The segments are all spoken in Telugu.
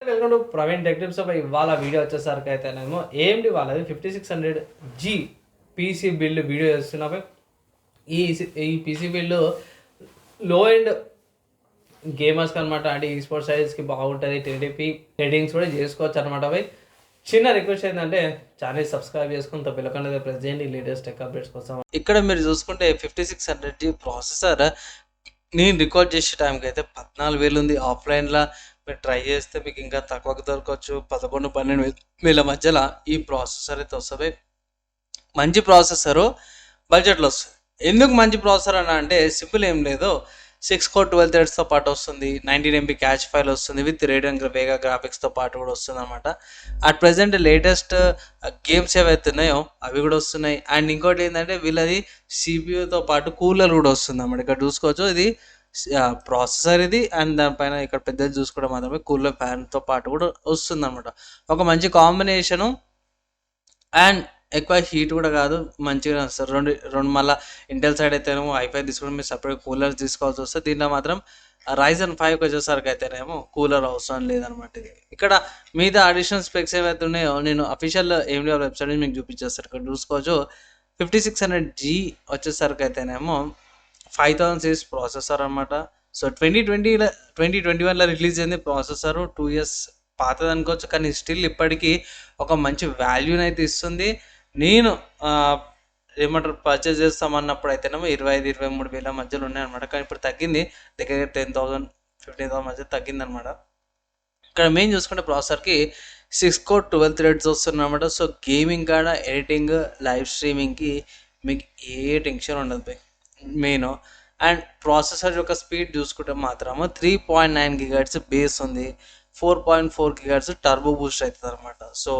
Welcome to Praveen tech tips. ఇవాళ వీడియో వచ్చేసరికి అయితేనేమో AMD వాళ్ళది 5600G పీసీ బిల్డ్ వీడియో చేస్తున్నా. ఈ పీసీ బిల్డ్ లో ఎండ్ గేమర్స్కి అనమాట, అంటే ఈ స్పోర్ట్స్ సైడ్స్కి బాగుంటుంది. 1080p రేటింగ్స్ కూడా చేసుకోవచ్చు అనమాట. చిన్న రిక్వెస్ట్ ఏంటంటే ఛానల్ సబ్స్క్రైబ్ చేసుకుని పిల్లకుండా ప్రెస్ చేయండి లేటెస్ట్ టెక్ అప్డేట్స్ కోసం. ఇక్కడ మీరు చూసుకుంటే 5600G ప్రాసెసర్ నేను రికార్డ్ చేసే టైంకి అయితే 14,000 ఉంది. ఆఫ్లైన్లో మీరు ట్రై చేస్తే మీకు ఇంకా తక్కువకు దొరకవచ్చు. 11-12,000 మధ్యలో ఈ ప్రాసెసర్ అయితే వస్తుంది. మంచి ప్రాసెసరు బడ్జెట్లో వస్తుంది. ఎందుకు మంచి ప్రాసెసర్ అని అంటే సింపుల్ ఏం లేదు. 6 కోర్ 12 థ్రెడ్స్తో పాటు వస్తుంది. 19 MB క్యాచ్ ఫైల్ వస్తుంది విత్ రేడియన్ వేగా గ్రాఫిక్స్తో పాటు కూడా వస్తుంది అనమాట. అట్ ప్రజెంట్ లేటెస్ట్ గేమ్స్ ఏవైతే ఉన్నాయో అవి కూడా వస్తున్నాయి. అండ్ ఇంకోటి ఏంటంటే వీళ్ళది CPUతో పాటు కూలర్ కూడా వస్తుంది అన్నమాట. ఇక్కడ చూసుకోవచ్చు, ఇది ప్రాసెసర్ ఇది, అండ్ దానిపైన ఇక్కడ పెద్దది చూసుకోవడం మాత్రమే కూలర్ ఫ్యాన్తో పాటు కూడా వస్తుంది అనమాట. ఒక మంచి కాంబినేషను అండ్ ఎక్కువ హీట్ కూడా కాదు, మంచిగా వస్తుంది. రెండు మళ్ళీ ఇంటెల్ సైడ్ అయితేనేమో ఐఫై తీసుకుంటే మీరు సపరేట్ కూలర్ తీసుకోవాల్సి వస్తుంది. దీంట్లో మాత్రం ryzen 5 వచ్చేసరికి అయితేనేమో కూలర్ అవసరం లేదనమాట. ఇది ఇక్కడ మీద అడిషనల్ స్పెక్స్ ఏవైతే ఉన్నాయో నేను అఫీషియల్ AMD వెబ్సైట్ మీకు చూపించేస్తాను. ఇక్కడ చూసుకోవచ్చు, 5600G వచ్చేసరికి అయితేనేమో 5000 సిరీస్ ప్రాసెసర్ అనమాట. సో 2021లో రిలీజ్ అయింది ప్రాసెసర్. 2 years పాతది అనుకోవచ్చు, కానీ స్టిల్ ఇప్పటికీ ఒక మంచి వాల్యూని అయితే ఇస్తుంది. నేను ఏమంటారు పర్చేజ్ చేస్తామన్నప్పుడు అయితేనేమో 25,000-23,000 మధ్యలో ఉన్నాయన్నమాట. కానీ ఇప్పుడు తగ్గింది, దగ్గర 10,000 15,000 మధ్య తగ్గింది అనమాట. ఇక్కడ మెయిన్ చూసుకుంటే ప్రాసెసర్కి 6 కోర్ 12 థ్రెడ్స్ వస్తున్నాయన్నమాట. సో గేమింగ్ కాడ ఎడిటింగ్ లైవ్ స్ట్రీమింగ్కి మీకు ఏ టెన్షన్ ఉండదు మెయిన్. అండ్ ప్రాసెసర్ యొక్క స్పీడ్ చూసుకుంటే మాత్రము 3.9 GHz బేస్ ఉంది. 4.4 GHz టర్బో బూస్ట్ అవుతుంది అనమాట. సో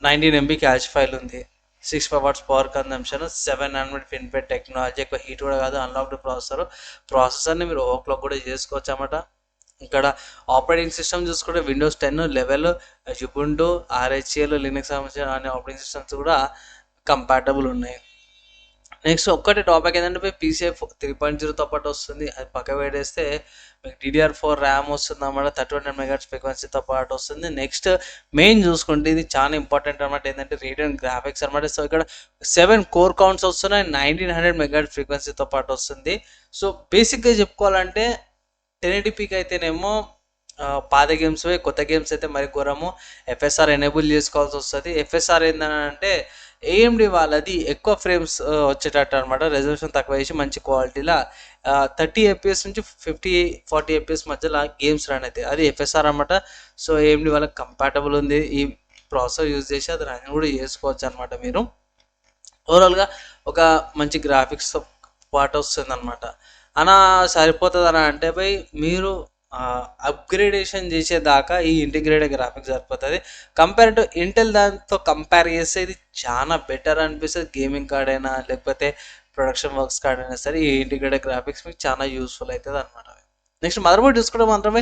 19 MB క్యాచ్ ఫైల్ ఉంది. 65 watts power consumption, 7nm FinFET technology, ఎక్కువ హీట్ కూడా కాదు. అన్లాక్డ్ ప్రాసెసర్ని మీరు ఓవర్క్లాక్ కూడా చేసుకోవచ్చు అన్నమాట. ఇక్కడ ఆపరేటింగ్ సిస్టమ్ చూసుకుంటే Windows 10, 11, Ubuntu, RHEL, లినక్స్ సంబంధించిన అన్ని ఆపరేటింగ్ సిస్టమ్స్ కూడా కంపాటబుల్ ఉన్నాయి. నెక్స్ట్ ఒక్కటి టాపిక్ ఏంటంటే PCI 3.0తో పాటు వస్తుంది. అది పక్క పెట్టేస్తే మీకు DDR4 ర్యామ్ వస్తుంది అన్నమాట. 3100 MHz ఫ్రీక్వెన్సీతో పాటు వస్తుంది. నెక్స్ట్ మెయిన్ చూసుకుంటే ఇది చాలా ఇంపార్టెంట్ అనమాట, ఏంటంటే రేడియన్ గ్రాఫిక్స్ అనమాట. సో ఇక్కడ 7 కోర్ కౌంట్స్ వస్తున్నాయి. 1900 MHz ఫ్రీక్వెన్సీతో పాటు వస్తుంది. సో బేసిక్గా చెప్పుకోవాలంటే 1080pకి అయితేనేమో పాత గేమ్స్, కొత్త గేమ్స్ అయితే మరి ఘోరము. FSR ఎనేబుల్ చేసుకోవాల్సి వస్తుంది. FSR ఏంటంటే AMD వాళ్ళది ఎక్కువ ఫ్రేమ్స్ వచ్చేటట్టు అనమాట. రెజల్యూషన్ తక్కువ చేసి మంచి క్వాలిటీలో 30 FPS నుంచి 50-40 FPS మధ్యలో గేమ్స్ రన్ అవుతాయి. అది FSR అనమాట. సో AMD వాళ్ళకి కంపాటబుల్ ఉంది. ఈ ప్రాసెసర్ యూజ్ చేసి అది రన్ కూడా చేసుకోవచ్చు అనమాట. మీరు ఓవరాల్గా ఒక మంచి గ్రాఫిక్స్తో పాటు వస్తుంది అనమాట. అలా సరిపోతుంది అని అంటే మీరు అప్గ్రేడేషన్ చేసేదాకా ఈ ఇంటిగ్రేటెడ్ గ్రాఫిక్స్ సరిపోతుంది. కంపేర్ టు ఇంటెల్ దాంతో కంపేర్ చేస్తే ఇది చాలా బెటర్ అనిపిస్తుంది. గేమింగ్ కార్డ్ అయినా లేకపోతే ప్రొడక్షన్ వర్క్స్ కార్డ్ అయినా సరే ఈ ఇంటిగ్రేటెడ్ గ్రాఫిక్స్ మీకు చాలా యూస్ఫుల్ అవుతుంది అనమాట. నెక్స్ట్ మదర్బోర్డ్ తీసుకుంటే మాత్రమే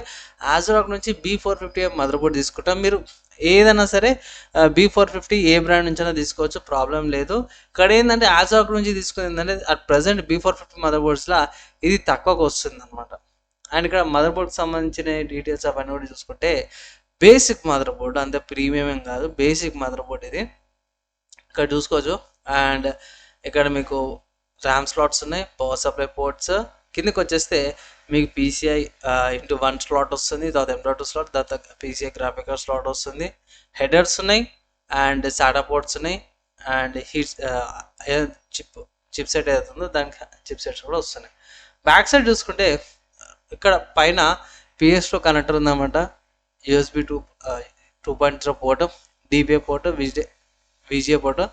Asus నుంచి B450 మదర్బోర్డ్ తీసుకుంటాం. మీరు ఏదైనా సరే B450 ఏ బ్రాండ్ నుంచైనా తీసుకోవచ్చు, ప్రాబ్లం లేదు. ఇక్కడ ఏంటంటే Asus నుంచి తీసుకుని ఏంటంటే అట్ ప్రజెంట్ B450 మదర్బోర్డ్స్లో ఇది తక్కువకు వస్తుంది అనమాట. అండ్ ఇక్కడ మదర్బోర్డ్కి సంబంధించిన డీటెయిల్స్ అవన్నీ కూడా చూసుకుంటే బేసిక్ మదర్బోర్డ్, అంతే ప్రీమియం ఏం కాదు, బేసిక్ మదర్బోర్డ్ ఇది. ఇక్కడ చూసుకోవచ్చు. అండ్ ఇక్కడ మీకు ర్యామ్ స్లాట్స్ ఉన్నాయి, పవర్ సప్లై పోర్ట్స్. కిందకి వచ్చేస్తే మీకు PCI into 1 స్లాట్ వస్తుంది, తర్వాత M.2 స్లాట్, తర్వాత PCI గ్రాఫికల్ స్లాట్ వస్తుంది. హెడర్స్ ఉన్నాయి అండ్ SATA పోర్ట్స్ ఉన్నాయి. అండ్ చిప్ సెట్ అవుతుందో దానికి చిప్ సెట్స్ కూడా వస్తున్నాయి. బ్యాక్ సైడ్ చూసుకుంటే ఇక్కడ పైన PS2 కనెక్టర్ ఉందన్నమాట. USB 2.0 port, DPI port, VGA port,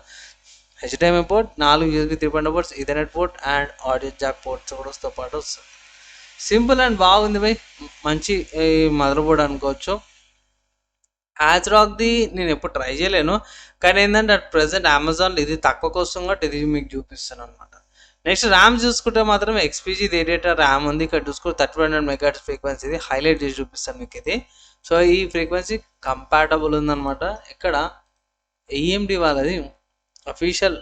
HDMI port, 4 USB 3.0 ports, Ethernet port and audio Jack ports కూడా తో పాటు వస్తుంది. సింపుల్ అండ్ బాగుంది మంచి మదర్ బోర్డ్ అనుకోవచ్చు. Asus నేను ఎప్పుడు ట్రై చేయలేను, కానీ ఏంటంటే అట్ ప్రజెంట్ అమెజాన్లో ఇది తక్కువ కోసం కాబట్టి ఇది మీకు చూపిస్తాను అనమాట. నెక్స్ట్ ర్యామ్ చూసుకుంటే మాత్రం XPG 8 ర్యామ్ ఉంది. ఇక్కడ చూసుకుంటే 3100 MHz ఫ్రీక్వెన్సీ, ఇది హైలైట్ చేసి చూపిస్తాను మీకు ఇది. సో ఈ ఫ్రీక్వెన్సీ కంపాటబుల్ ఉందన్నమాట. ఇక్కడ AMD వాళ్ళది అఫీషియల్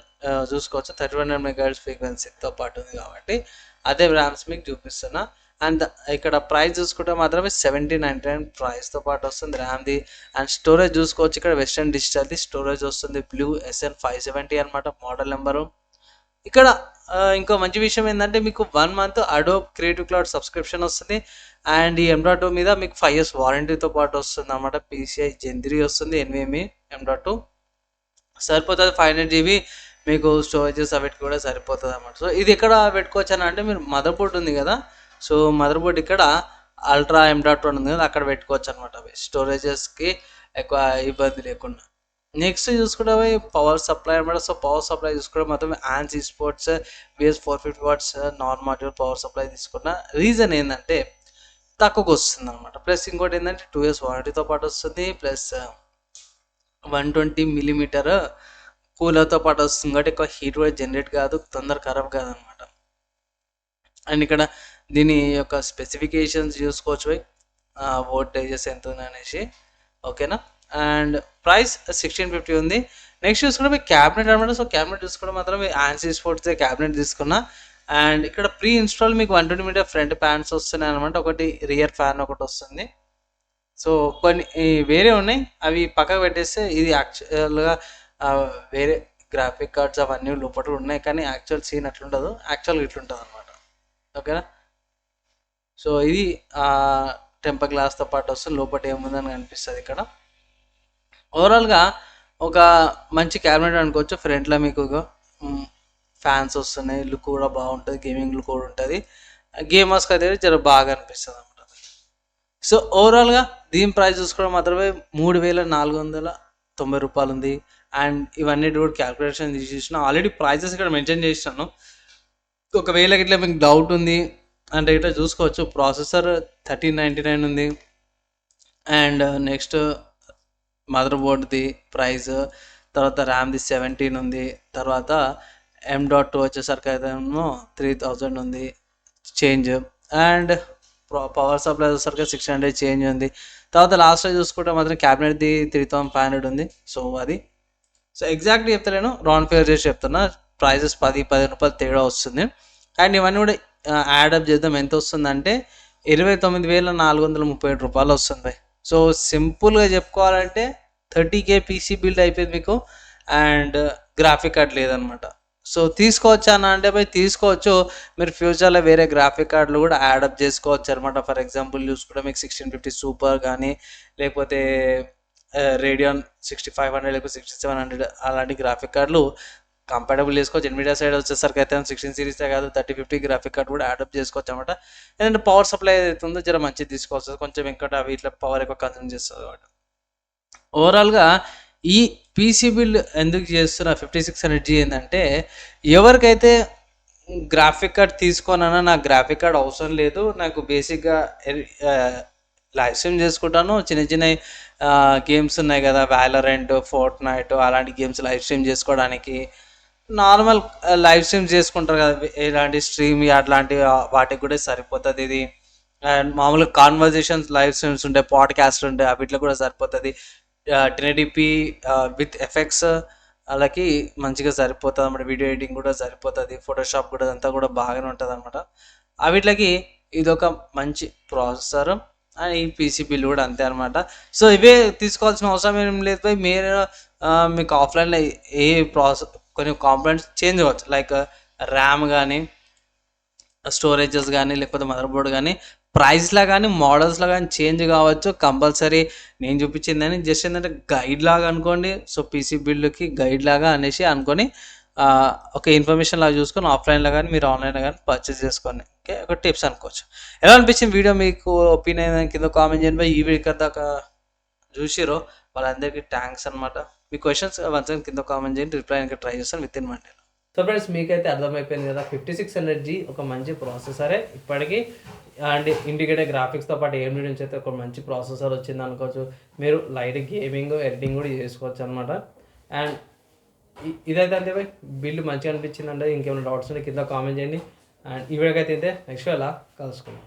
చూసుకోవచ్చు, 3100 MHz ఫ్రీక్వెన్సీతో పాటు ఉంది కాబట్టి అదే ర్యామ్స్ మీకు చూపిస్తున్నా. అండ్ ఇక్కడ ప్రైస్ చూసుకుంటే మాత్రమే 1799 ప్రైస్తో పాటు వస్తుంది ర్యామ్ది. అండ్ స్టోరేజ్ చూసుకోవచ్చు, ఇక్కడ వెస్టర్న్ డిజిటల్ది స్టోరేజ్ వస్తుంది, బ్లూ SN570 అనమాట మోడల్ నెంబరు. ఇక్కడ ఇంకో మంచి విషయం ఏంటంటే మీకు 1 month Adobe creative cloud subscription వస్తుంది. అండ్ ఈ M.2 మీద మీకు 5 years వారంటీతో పాటు వస్తుంది అనమాట. PCI Gen 3 వస్తుంది, NVMe M.2 సరిపోతుంది. 500 GB మీకు స్టోరేజెస్ అవిటికి కూడా సరిపోతుంది అనమాట. సో ఇది ఎక్కడ పెట్టుకోవచ్చు అని అంటే, మీరు మదర్ బోర్డ్ ఉంది కదా, సో మదర్ బోర్డ్ ఇక్కడ అల్ట్రా M.1 ఉంది కదా, అక్కడ పెట్టుకోవచ్చు అనమాట. అవి స్టోరేజెస్కి ఎక్కువ ఇబ్బంది లేకుండా. నెక్స్ట్ చూసుకుంటే పవర్ సప్లై అనమాట. సో పవర్ సప్లై చూసుకుంటే మొత్తం Ant Esports BS 450 watts non module power supply తీసుకున్న రీజన్ ఏంటంటే తక్కువకి వస్తుంది అనమాట. ప్లస్ ఇంకోటి ఏంటంటే 2 years వారంటీతో పాటు వస్తుంది, ప్లస్ 120mm కూలర్తో పాటు వస్తుంది కాబట్టి ఎక్కువ హీట్ కూడా జనరేట్ కాదు, తొందర ఖరాబ్ కాదనమాట. అండ్ ఇక్కడ దీని యొక్క స్పెసిఫికేషన్స్ చూసుకోవచ్చు, వోల్టేజెస్ ఎంత ఉంది అనేసి, ఓకేనా. అండ్ ప్రైస్ 1650 ఉంది. నెక్స్ట్ చూసుకుంటే మీకు క్యాబినెట్ అనమాట. సో క్యాబినెట్ చూసుకుంటే మాత్రం Ant Esports క్యాబినెట్ తీసుకున్నా. అండ్ ఇక్కడ ప్రీ ఇన్స్టాల్ మీకు 120mm ఫ్రంట్ ఫ్యాన్స్ వస్తున్నాయి అనమాట, ఒకటి రియర్ ఫ్యాన్ ఒకటి వస్తుంది. సో కొన్ని వేరే ఉన్నాయి, అవి పక్కకు పెట్టేస్తే ఇది యాక్చువల్గా వేరే గ్రాఫిక్ కార్డ్స్ అవన్నీ లోపల ఉన్నాయి, కానీ యాక్చువల్ సీన్ అట్లుండదు, యాక్చువల్గా ఇట్లుంటుంది అనమాట, ఓకేనా. సో ఇది టెంపర్ గ్లాస్తో పాటు వస్తుంది, లోపల ఏముందని కనిపిస్తుంది ఇక్కడ. ఓవరాల్గా ఒక మంచి క్యాబినెట్ అనుకోవచ్చు. ఫ్రంట్లో మీకు ఫ్యాన్స్ వస్తున్నాయి, లుక్ కూడా బాగుంటుంది, గేమింగ్ లుక్ కూడా ఉంటుంది, గేమర్స్కి అయితే జర బాగా అనిపిస్తుంది అనమాట. సో ఓవరాల్గా దీని ప్రైస్ చూసుకోవడం మాత్రమే 3490 రూపాయలు ఉంది. అండ్ ఇవన్నీ కూడా క్యాల్కులేషన్ తీసేసిన, ఆల్రెడీ ప్రైజెస్ ఇక్కడ మెన్షన్ చేసినాను. ఒకవేళ ఇట్లా మీకు డౌట్ ఉంది అంటే ఇట్లా చూసుకోవచ్చు. ప్రాసెసర్ 1399 ఉంది. అండ్ నెక్స్ట్ మదర్ బోర్డ్ది ప్రైస్, తర్వాత ర్యామ్ది 17 ఉంది, తర్వాత M.2 వచ్చేసరికి అయితే 3000 ఉంది చేంజ్. అండ్ పవర్ సప్లై వచ్చేసరికి 600 చేంజ్ ఉంది. తర్వాత లాస్ట్ చూసుకుంటే మాత్రం క్యాబినెట్ది 3500 ఉంది. సో అది సో ఎగ్జాక్ట్గా చెప్తలేను, రౌండ్ ఫిగర్ చేసి చెప్తున్నా. ప్రైజెస్ 10 రూపాయలు తేడా వస్తుంది. అండ్ ఇవన్నీ కూడా యాడప్ చేద్దాం, ఎంత వస్తుందంటే 29437 రూపాయలు వస్తుంది. సో సింపుల్గా చెప్పుకోవాలంటే 30K పీసీ బిల్డ్ అయిపోయింది మీకు, అండ్ గ్రాఫిక్ కార్డ్ లేదనమాట. సో తీసుకోవచ్చా అని అంటే తీసుకోవచ్చు, మీరు ఫ్యూచర్లో వేరే గ్రాఫిక్ కార్డులు కూడా యాడప్ చేసుకోవచ్చు అనమాట. ఫర్ ఎగ్జాంపుల్ చూసుకుంటే మీకు 1650 సూపర్ కానీ, లేకపోతే రేడియన్ 6500 లేకపోతే 6700 అలాంటి గ్రాఫిక్ కార్డులు కంపాటబుల్ చేసుకోవచ్చు. ఎన్విడియా సైడ్ వచ్చేసరికి అయితే 16 సిరీసే కాదు 3050 గ్రాఫిక్ కార్డ్ కూడా యాడప్ చేసుకోవచ్చు అనమాట. ఎందుకంటే పవర్ సప్లై ఏదైతే ఉందో జర మంచిది తీసుకోవచ్చు, కొంచెం ఇంకా అవి ఇట్లా పవర్ ఎక్కువ కన్సూమ్ చేస్తుంది అనమాట. ఓవరాల్గా ఈ పీసీ బిల్డ్ ఎందుకు చేస్తున్న 5600G ఏంటంటే, ఎవరికైతే గ్రాఫిక్ కార్డ్ తీసుకోనన్నా నాకు గ్రాఫిక్ కార్డ్ అవసరం లేదు, నాకు బేసిక్గా లైవ్ స్ట్రీమ్ చేసుకుంటాను, చిన్న చిన్న గేమ్స్ ఉన్నాయి కదా, వ్యాలరెంట్, ఫోర్ట్నైట్ అలాంటి గేమ్స్ లైవ్ స్ట్రీమ్ చేసుకోవడానికి, నార్మల్ లైవ్ స్ట్రీమ్స్ చేసుకుంటారు కదా ఇలాంటి స్ట్రీమ్ అట్లాంటి వాటికి కూడా సరిపోతుంది ఇది. అండ్ మామూలుగా కాన్వర్జేషన్స్ లైవ్ స్ట్రీమ్స్ ఉంటాయి, పాడ్కాస్ట్ ఉంటాయి, వీటిలో కూడా సరిపోతుంది. 1080p విత్ ఎఫెక్ట్స్ అలాగే మంచిగా సరిపోతుంది అన్నమాట. వీడియో ఎడిటింగ్ కూడా సరిపోతుంది, ఫోటోషాప్ కూడా అంతా కూడా బాగానే ఉంటుంది అనమాట. వీటికి ఇదొక మంచి ప్రాసెసర్, అండ్ ఈ పీసీ బిల్ కూడా అంతే అనమాట. సో ఇవే తీసుకోవాల్సిన అవసరం ఏం లేదు. మీరు మీకు ఆఫ్లైన్లో ఏ ప్రాసెస్ కొన్ని కాంపోనెంట్స్ చేంజ్ అవ్వచ్చు, లైక్ ర్యామ్ కానీ, స్టోరేజెస్ కానీ, లేకపోతే మదర్ బోర్డ్ కానీ, ప్రైస్లా కానీ, మోడల్స్లో కానీ చేంజ్ కావచ్చు. కంపల్సరీ నేను చూపించిందని జస్ట్ ఏంటంటే గైడ్ లాగా అనుకోండి. సో పీసీ బిల్డ్కి గైడ్ లాగా అనేసి అనుకొని ఒక ఇన్ఫర్మేషన్ లాగా చూసుకొని ఆఫ్లైన్లో కానీ మీరు ఆన్లైన్లో కానీ పర్చేస్ చేసుకోండి. ఓకే, ఒక టిప్స్ అనుకోవచ్చు. ఎలా అనిపించింది వీడియో, మీకు ఒపీనియన్ కింద కామెంట్ చేయండి. ఈ వీడియో దాకా చూసిరో వాళ్ళందరికీ థ్యాంక్స్ అనమాట. మీ క్వశ్చన్స్ వన్స్ కింద కామెంట్ చేయండి, రిప్లై ఇంకా ట్రై చేస్తాను with in Monday. So friends, మీకైతే అర్థమైపోయింది కదా, 5600G ఒక మంచి ప్రాసెసరే ఇప్పటికీ. అండ్ ఇండికేటర్ గ్రాఫిక్స్తో పాటు AMD నుంచి అయితే ఒక మంచి ప్రాసెసర్ వచ్చింది అనుకోవచ్చు. మీరు లైట్ గేమింగ్, ఎడిటింగ్ కూడా చేసుకోవచ్చు అనమాట. అండ్ ఇదైతే అంతే బిల్డ్ మంచిగా అనిపించింది అంటే, ఇంకేమైనా డౌట్స్ ఉంటే కింద కామెంట్ చేయండి. అండ్ ఈ వీడియోకి అయితే నెక్స్ట్ ఎలా కలుసుకుందాం.